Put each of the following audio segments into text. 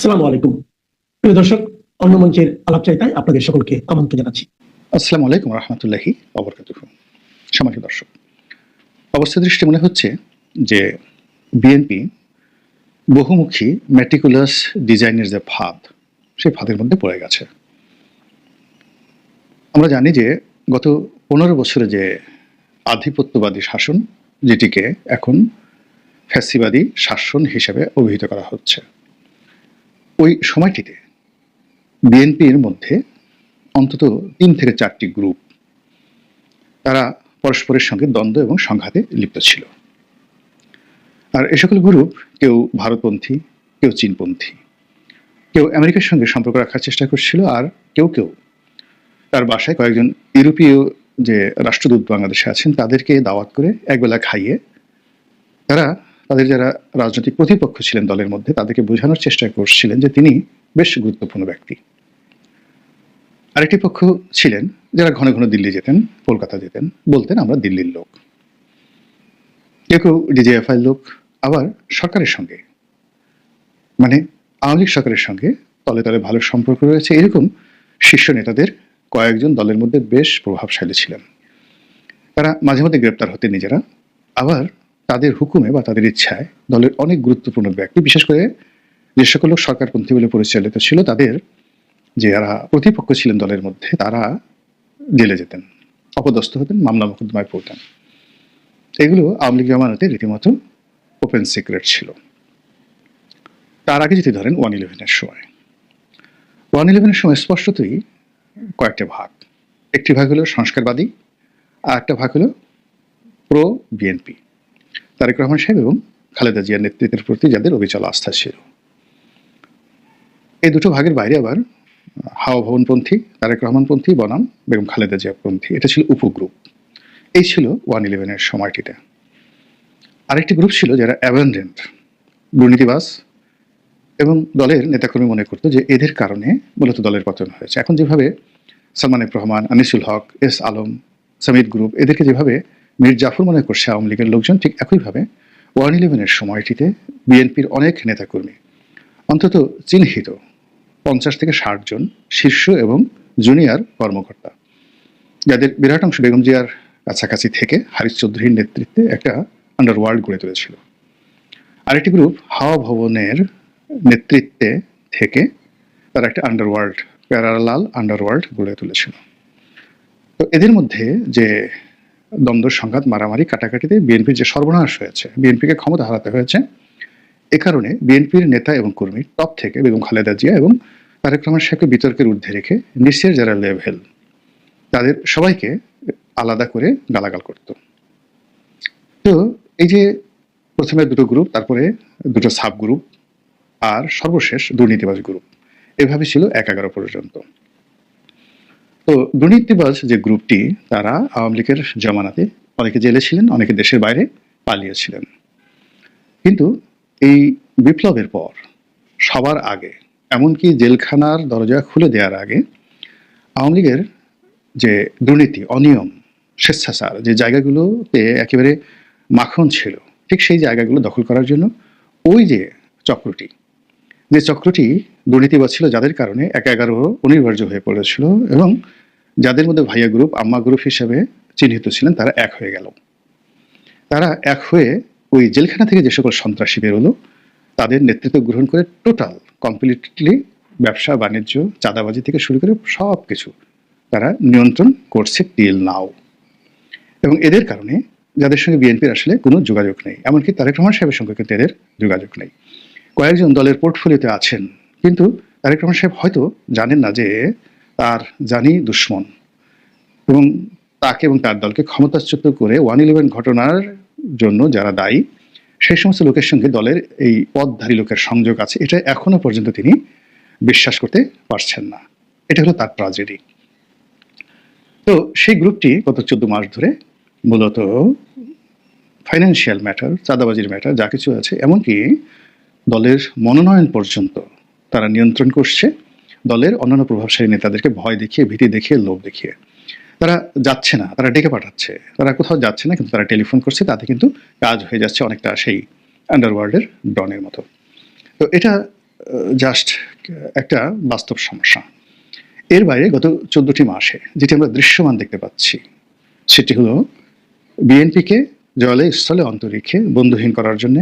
আসসালামু আলাইকুম। প্রিয় দর্শক, অন্য মঞ্চের আলাপচারিতায় আপনাদের সকলকে আমন্ত্রণ জানাচ্ছি। আসসালামু আলাইকুম রহমতুল্লাহি ওবরকাতুহু। সম্মানিত দর্শক, অবস্থা দৃষ্টি মনে হচ্ছে যে বিএনপি বহুমুখী ম্যাটিকুলাস ডিজাইনের যে ফাঁদ, সেই ফাঁদের মধ্যে পড়ে গেছে। আমরা জানি যে গত 15 বছরে যে আধিপত্যবাদী শাসন, যেটিকে এখন ফ্যাসিবাদী শাসন হিসেবে অভিহিত করা হচ্ছে, ওই সময়টিতে বিএনপির মধ্যে অন্তত 3 থেকে 4টি গ্রুপ, তারা পরস্পরের সঙ্গে দ্বন্দ্ব এবং সংঘাতে লিপ্ত ছিল। আর এ সকল গ্রুপ কেউ ভারতপন্থী, কেউ চীনপন্থী, কেউ আমেরিকার সঙ্গে সম্পর্ক রাখার চেষ্টা করছিল, আর কেউ কেউ তার বাসায় কয়েকজন ইউরোপীয় যে রাষ্ট্রদূত বাংলাদেশে আছেন তাদেরকে দাওয়াত করে একবেলা খাইয়ে তারা তাদের যারা রাজনৈতিক প্রতিপক্ষ ছিলেন দলের মধ্যে, তাদেরকে বোঝানোর চেষ্টা করছিলেন যে তিনি বেশ গুরুত্বপূর্ণ ব্যক্তি। আরেকটি পক্ষ ছিলেন যারা ঘন ঘন দিল্লি যেতেন, কলকাতা যেতেন, বলতেন আমরা দিল্লির লোক। কেউ কেউ ডিজিএফআই লোক, আবার সরকারের সঙ্গে, মানে আওয়ামী লীগ সরকারের সঙ্গে তলে তলে ভালো সম্পর্ক রয়েছে, এরকম শীর্ষ নেতাদের কয়েকজন দলের মধ্যে বেশ প্রভাবশালী ছিলেন। তারা মাঝে মধ্যে গ্রেপ্তার হতেন নিজেরা, আবার তাদের হুকুমে বা তাদের ইচ্ছায় দলের অনেক গুরুত্বপূর্ণ ব্যক্তি, বিশেষ করে যে সকল লোক সরকারপন্থী বলে পরিচালিত ছিল, তাদের যে যারা প্রতিপক্ষ ছিলেন দলের মধ্যে, তারা জেলে যেতেন, অপদস্থ হতেন, মামলা মোকদ্দমায় পড়তেন। এগুলো আওয়ামী লীগ জামানাতে রীতিমতো ওপেন সিক্রেট ছিল। তার আগে যদি ধরেন 1/11-এর সময়, 1/11-এর সময় স্পষ্টতই কয়েকটা ভাগ। একটি ভাগ হলো সংস্কারবাদী, আর একটা ভাগ হলো প্রো বিএনপি, তারেক রহমান সাহেব এবং খালেদা জিয়ার নেতৃত্বের প্রতি যাদের অবিচল আস্থা ছিল। এই দুটো ভাগের বাইরে আবার হাওয়া ভবনপন্থী, তারেক রহমানপন্থী বনাম বেগম খালেদা জিয়াপন্থী, এটা ছিল উপগ্রুপ। এই ছিল 1/11-এর সময়টিতে। আরেকটি গ্রুপ ছিল যারা অ্যাবান্ডেন্ট, দুর্নীতিবাজ, এবং দলের নেতাকর্মী মনে করতো যে এদের কারণে মূলত দলের পতন হয়েছে। এখন যেভাবে সালমান এফ রহমান, আনিসুল হক, এস আলম, সামিদ গ্রুপ, এদেরকে যেভাবে মীর জাফর মনে করছে আওয়ামী লীগের লোকজন, ঠিক একইভাবে 1/11-এর সময়টিতে বিএনপির অনেক নেতাকর্মী, অন্তত চিহ্নিত 50 থেকে 60 জন শীর্ষ এবং জুনিয়র কর্মকর্তা, যাদের বিরাট অংশ বেগম জিয়ার কাছাকাছি থেকে হারিস চৌধুরীর নেতৃত্বে একটা আন্ডারওয়ার্ল্ড গড়ে তুলেছিল। আরেকটি গ্রুপ হাওয়া ভবনের নেতৃত্বে থেকে তারা একটা আন্ডারওয়ার্ল্ড, প্যারালাল আন্ডারওয়ার্ল্ড গড়ে তুলেছিল। তো এদের মধ্যে যে দ্বন্দ্ব, সংঘাত, মারামারি, কাটাকাটিতে বিএনপির যে সর্বনাশ হয়েছে, বিএনপিকে ক্ষমতা হারাতে হয়েছে, এ কারণে বিএনপির নেতা এবং কর্মী টপ থেকে বেগম খালেদা জিয়া এবং তারেক রহমান সাহেবকে বিতর্কের ঊর্ধ্বে রেখে নিচের যারা লেভেল, তাদের সবাইকে আলাদা করে গালাগাল করত। তো এই যে প্রথমে দুটো গ্রুপ, তারপরে দুটো সাব গ্রুপ, আর সর্বশেষ দুর্নীতিবাজ গ্রুপ, এভাবে ছিল 11 পর্যন্ত। তো দুর্নীতিবাজ যে গ্রুপটি, তারা আওয়ামী লীগের জামানাতে অনেকে জেলে ছিলেন, অনেকে দেশের বাইরে পালিয়েছিলেন। কিন্তু এই বিপ্লবের পর সবার আগে, এমনকি জেলখানার দরজা খুলে দেওয়ার আগে, আওয়ামী লীগের যে দুর্নীতি, অনিয়ম, স্বেচ্ছাচার, যে জায়গাগুলোতে একেবারে মাখন ছিল, ঠিক সেই জায়গাগুলো দখল করার জন্য ওই যে চক্রটি দুর্নীতিবাজ ছিল, যাদের কারণে 11 অনিবার্য হয়ে পড়েছিল, এবং যাদের মধ্যে ভাইয়া গ্রুপ, আম্মা গ্রুপ হিসেবে চিহ্নিত ছিলেন, তারা এক হয়ে গেল। তারা এক হয়ে ওই জেলখানা থেকে যে সকল সন্ত্রাসী বেরোলো, তাদের নেতৃত্ব গ্রহণ করে টোটাল কমপ্লিটলি ব্যবসা বাণিজ্য, চাঁদাবাজি থেকে শুরু করে সব কিছু তারা নিয়ন্ত্রণ করছে টিল নাও। এবং এদের কারণে যাদের সঙ্গে বিএনপির আসলে কোনো যোগাযোগ নেই, এমনকি তারেক রহমান সাহেবের সঙ্গে কিন্তু এদের যোগাযোগ নেই। কয়েকজন দলের পোর্টফোলিওতে আছেন, কিন্তু তারেক রহমান সাহেব হয়তো জানেন না যে তার জানি দুশ্মন, এবং তাকে এবং তার দলকে ক্ষমতাচ্যুত করে 1/11 ঘটনার জন্য যারা দায়ী, সেই সমস্ত লোকের সঙ্গে দলের এই পদধারী লোকের সংযোগ আছে, এটা এখনো পর্যন্ত তিনি বিশ্বাস করতে পারছেন না। এটা হলো তার ট্র্যাজেডি। তো সেই গ্রুপটি গত 14 মাস ধরে মূলত ফাইন্যান্সিয়াল ম্যাটার, চাঁদাবাজির ম্যাটার, যা কিছু আছে, এমনকি দলের মনোনয়ন পর্যন্ত তারা নিয়ন্ত্রণ করছে। দলের অন্যান্য প্রভাবশালী নেতাদেরকে ভয় দেখিয়ে, ভীতি দেখিয়ে, লোভ দেখিয়ে তারা যাচ্ছে না, তারা ডেকে পাঠাচ্ছে, তারা কোথাও যাচ্ছে না, কিন্তু তারা টেলিফোন করছে, তাতে কিন্তু কাজ হয়ে যাচ্ছে অনেকটা সেই আন্ডারওয়ার্ল্ডের ডনের মতো। তো এটা জাস্ট একটা বাস্তব সমস্যা। এর বাইরে গত 14টি মাসে যেটি আমরা দৃশ্যমান দেখতে পাচ্ছি সেটি হলো বিএনপিকে জলে স্থলে অন্তরিক্ষে বন্ধুহীন করার জন্য,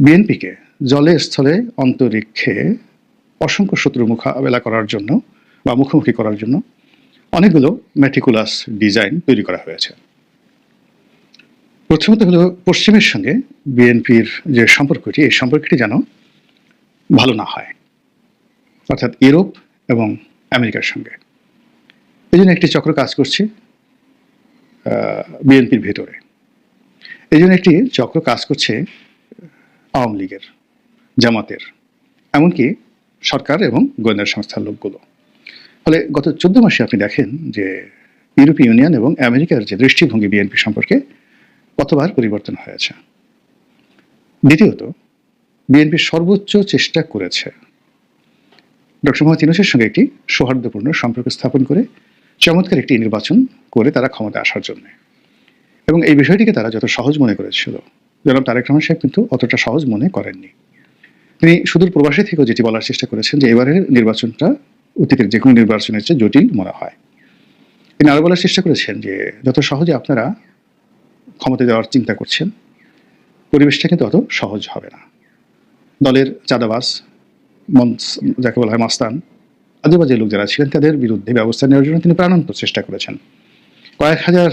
বিএনপিকে জলে স্থলে অন্তরিক্ষে অসংখ্য শত্রু মোকাবেলা করার জন্য বা মুখোমুখি করার জন্য অনেকগুলো মেটিকুলাস ডিজাইন তৈরি করা হয়েছে। প্রথমত হলো পশ্চিমের সঙ্গে বিএনপির যে সম্পর্কটি, এই সম্পর্কটি যেন ভালো না হয়, অর্থাৎ ইউরোপ এবং আমেরিকার সঙ্গে। এই জন্য একটি চক্র কাজ করছে বিএনপির ভেতরে। এই জন্য একটি চক্র কাজ করছে আওয়ামী লীগের, জামাতের, এমনকি সরকার এবং গোয়েন্দা সংস্থার লোকগুলো। ফলে গত 14 মাসে আপনি দেখেন যে ইউরোপীয় ইউনিয়ন এবং আমেরিকার যে দৃষ্টিভঙ্গি বিএনপি সম্পর্কে কতবার পরিবর্তন হয়েছে। দ্বিতীয়ত, বিএনপি সর্বোচ্চ চেষ্টা করেছে ডক্টর মোহাম্মদ ইউনূসের সঙ্গে একটি সৌহার্দ্যপূর্ণ সম্পর্ক স্থাপন করে চমৎকার একটি নির্বাচন করে তারা ক্ষমতা আসার জন্য, এবং এই বিষয়টিকে তারা যত সহজ মনে করেছিল, জনাব তারেক রহমান সাহেব কিন্তু অতটা সহজ মনে করেননি। তিনি সুদূর প্রবাসী থেকেও যেটি বলার চেষ্টা করেছেন যে এবারের নির্বাচনটা অতীতের যে কোনো নির্বাচনের চেয়ে জটিল মনে হয়। তিনি আরো বলার চেষ্টা করেছেন যে যত সহজে আপনারা ক্ষমতা দেওয়ার চিন্তা করছেন, পরিবেশটা কিন্তু অত সহজ হবে না। দলের চাঁদাবাজ, যাকে বলা হয় মাস্তান, আদিবাজী লোক যারা ছিলেন তাদের বিরুদ্ধে ব্যবস্থা নেওয়ার জন্য তিনি প্রাণান্তর চেষ্টা করেছেন। কয়েক হাজার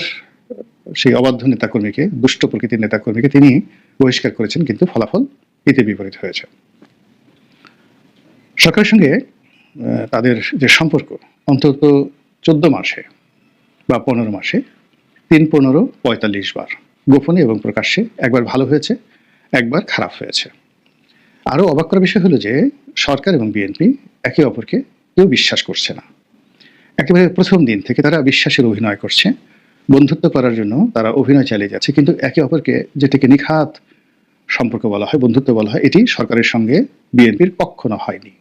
সেই অবাধ্য নেতাকর্মীকে, দুষ্ট প্রকৃতির নেতাকর্মীকে তিনি বহিষ্কার করেছেন, কিন্তু ফলাফল হিতে বিপরীত হয়েছে। সরকারের সঙ্গে তাদের যে সম্পর্ক অন্তত 14 মাসে বা 15 মাসে 3-15-45 বার গোপনে এবং প্রকাশ্যে একবার ভালো হয়েছে, একবার খারাপ হয়েছে। আরও অবাক করার বিষয় হলো যে সরকার এবং বিএনপি একে অপরকে কেউ বিশ্বাস করছে না। একেবারে প্রথম দিন থেকে তারা বিশ্বাসের অভিনয় করছে, বন্ধুত্ব করার জন্য তারা অভিনয় চালিয়ে যাচ্ছে, কিন্তু একে অপরকে যেটাকে নিখাত সম্পর্ক বলা হয়, বন্ধুত্ব বলা হয়, এটি সরকারের সঙ্গে বিএনপির কখনো হয়নি।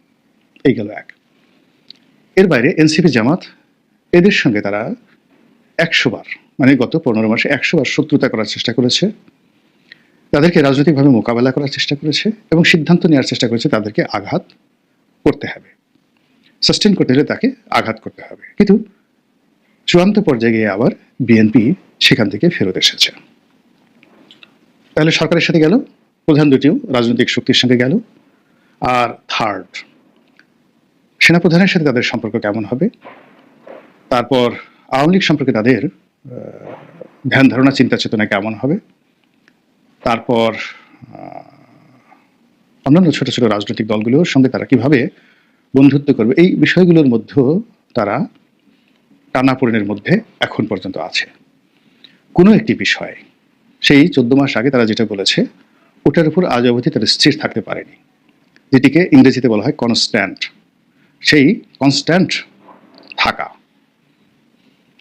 এই গেল এক। এর বাইরে এনসিপি, জামাত, এদের সঙ্গে তারা 100 বার, মানে গত 15 মাসে 100 বার শত্রুতা করার চেষ্টা করেছে, তাদেরকে রাজনৈতিকভাবে মোকাবেলা করার চেষ্টা করেছে এবং সিদ্ধান্ত নেওয়ার চেষ্টা করেছে তাদেরকে আঘাত করতে হবে, সাস্টেন করতে হলে তাকে আঘাত করতে হবে। কিন্তু চূড়ান্ত পর্যায়ে গিয়ে আবার বিএনপি সেখান থেকে ফেরত এসেছে। তাহলে সরকারের সাথে গেল, প্রধান দুটিও রাজনৈতিক শক্তির সঙ্গে গেল, আর থার্ড সেনাপ্রধানের সাথে তাদের সম্পর্ক কেমন হবে, তারপর আওয়ামী লীগ সম্পর্কে তাদের ধ্যান ধারণা, চিন্তা চেতনা কেমন হবে, তারপর অন্যান্য ছোট ছোট রাজনৈতিক দলগুলোর সঙ্গে তারা কিভাবে বন্ধুত্ব করবে, এই বিষয়গুলোর মধ্যেও তারা টানাপোড়েনের মধ্যে এখন পর্যন্ত আছে। কোনো একটি বিষয় সেই 14 মাস আগে তারা যেটা বলেছে ওটার উপর আজ অবধি তারা স্থির থাকতে পারেনি, যেটিকে ইংরেজিতে বলা হয় কনস্ট্যান্ট। সেই কনস্ট্যান্ট থাকা,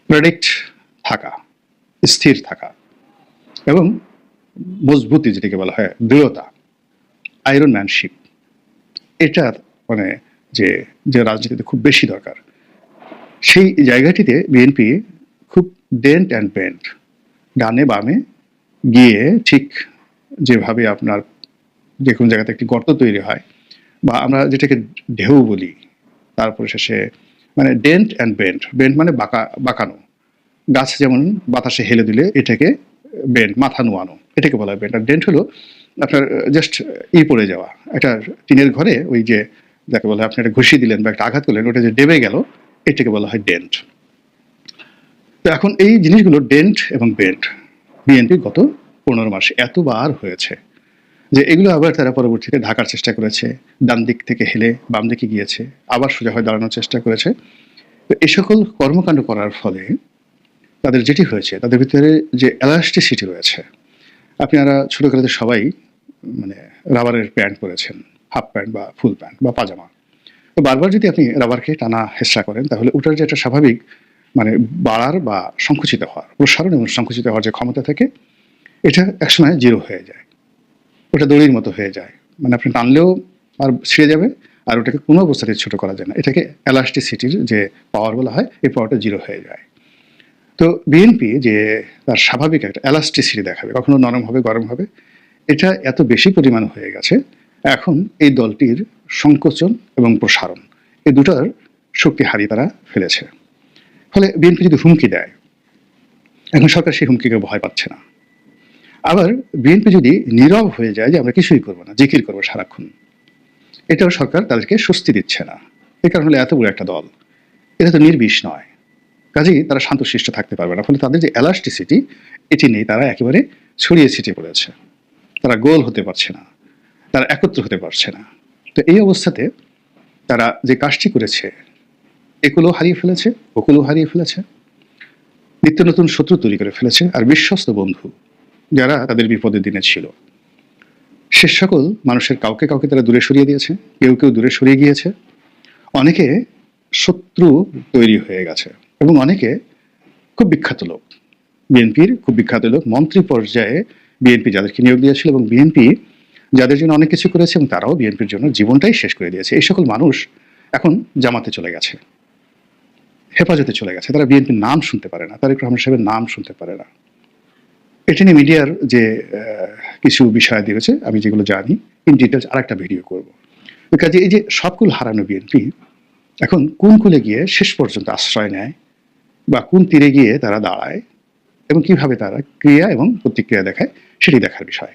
প্রেডিক্ট থাকা, স্থির থাকা এবং মজবুতি, যেটাকে বলা হয় দৃঢ়তা, আয়রন ম্যানশিপ, এটা মানে যে রাজনীতিতে খুব বেশি দরকার। সেই জায়গাটিতে বিএনপি খুব ডেন্ট অ্যান্ড বেন্ড, ডানে বামে গিয়ে ঠিক যেভাবে আপনার যে কোনো জায়গাতে একটি গর্ত তৈরি হয় বা আমরা যেটাকে ঢেউ বলি, তারপরে শেষে মানে ডেন্ট অ্যান্ড বেন্ড, বেন্ড মানে বাঁকানো, গাছ যেমন বাতাসে হেলে দিলে এটাকে বেন্ড, মাথা নোয়ানো, এটাকে বলা হয় বেন্ড। আর ডেন্ট হলো আপনার জাস্ট পড়ে যাওয়া, একটা টিনের ঘরে ওই যে যাকে বলা হয় আপনি একটা ঘুষি দিলেন বা একটা আঘাত করলেন, ওটা যে ডেবে গেল, এটাকে বলা হয় ডেন্ট। তো এখন এই জিনিসগুলো ডেন্ট এবং বেন্ড বিএনপি গত 15 মাসে এতবার হয়েছে যে এগুলো আবার তারা পরবর্তীতে ঢাকার চেষ্টা করেছে, ডান দিক থেকে হেলে বাম দিকে গিয়েছে, আবার সোজা হয়ে দাঁড়ানোর চেষ্টা করেছে। তো এই সকল কর্মকাণ্ড করার ফলে তাদের যেটি হয়েছে, তাদের ভিতরে যে এলাস্টিসিটি রয়েছে, আপনারা ছোটখাটো সবাই মানে রাবারের প্যান্ট পরেছেন, হাফ প্যান্ট বা ফুল প্যান্ট বা পাজামা, তো বারবার যদি আপনি রাবারকে টানা হেঁচড়া করেন তাহলে ওটার যে একটা স্বাভাবিক মানে বাড়ার বা সংকুচিত হওয়ার, প্রসারণ এবং সংকুচিত হওয়ার যে ক্ষমতা থাকে, এটা একসময় জিরো হয়ে যায়, ওটা দড়ির মতো হয়ে যায়, মানে আপনি টানলেও আর ছিঁড়ে যাবে, আর ওটাকে কোনো অবস্থাতে ছোট করা যায় না। এটাকে এলাস্টিসিটির যে পাওয়ার বলা হয়, এই পাওয়ারটা জিরো হয়ে যায়। তো বিএনপি যে তার স্বাভাবিক একটা এলাস্টিসিটি দেখাবে, কখনো নরম হবে, গরম হবে, এটা এত বেশি পরিমাণ হয়ে গেছে এখন এই দলটির সংকোচন এবং প্রসারণ এই দুটার শক্তি হারিয়ে তারা ফেলেছে। ফলে বিএনপি যদি হুমকি দেয়, এখন সরকার সেই হুমকিকে ভয় পাচ্ছে না। আবার বিএনপি যদি নীরব হয়ে যায় যে আমরা কিছুই করবো না, জিকির করবো সারাক্ষণ, এটাও সরকার তাদেরকে স্বস্তি দিচ্ছে না। এই কারণে এত বড় একটা দল, এটা তো নির্বিষ নয়, কাজেই তারা শান্তশিষ্ট থাকতে পারবে না। ফলে তাদের যে এলাস্টিসিটি এটি নেই, তারা একেবারে ছড়িয়ে ছিটিয়ে পড়েছে, তারা গোল হতে পারছে না, তারা একত্র হতে পারছে না। তো এই অবস্থাতে তারা যে কাজটি করেছে, এগুলো হারিয়ে ফেলেছে, ওগুলো হারিয়ে ফেলেছে, নিত্য নতুন শত্রু তৈরি করে ফেলেছে। আর বিশ্বস্ত বন্ধু যারা তাদের বিপদের দিনে ছিল, সে সকল মানুষের কাউকে কাউকে তারা দূরে সরিয়ে দিয়েছে, কেউ কেউ দূরে সরিয়ে গিয়েছে, অনেকে শত্রু তৈরি হয়ে গেছে। এবং অনেকে খুব বিখ্যাত লোক, বিএনপির খুব বিখ্যাত লোক, মন্ত্রী পর্যায়ে বিএনপি যাদেরকে নিয়োগ দিয়েছিল এবং বিএনপি যাদের জন্য অনেক কিছু করেছে এবং তারাও বিএনপির জন্য জীবনটাই শেষ করে দিয়েছে, এই সকল মানুষ এখন জামাতে চলে গেছে, হেফাজতে চলে গেছে। তারা বিএনপির নাম শুনতে পারে না, তারেক রহমান সাহেবের নাম শুনতে পারে না। এটা নিয়ে মিডিয়ার যে কিছু বিষয় দিয়েছে, আমি যেগুলো জানি ইন ডিটেলস আরেকটা ভিডিও করবো। কাজে এই যে সবগুলো হারানো বিএনপি এখন কোন কুলে গিয়ে শেষ পর্যন্ত আশ্রয় নেয় বা কোন তীরে গিয়ে তারা দাঁড়ায় এবং কিভাবে তারা ক্রিয়া এবং প্রতিক্রিয়া দেখায়, সেটি দেখার বিষয়।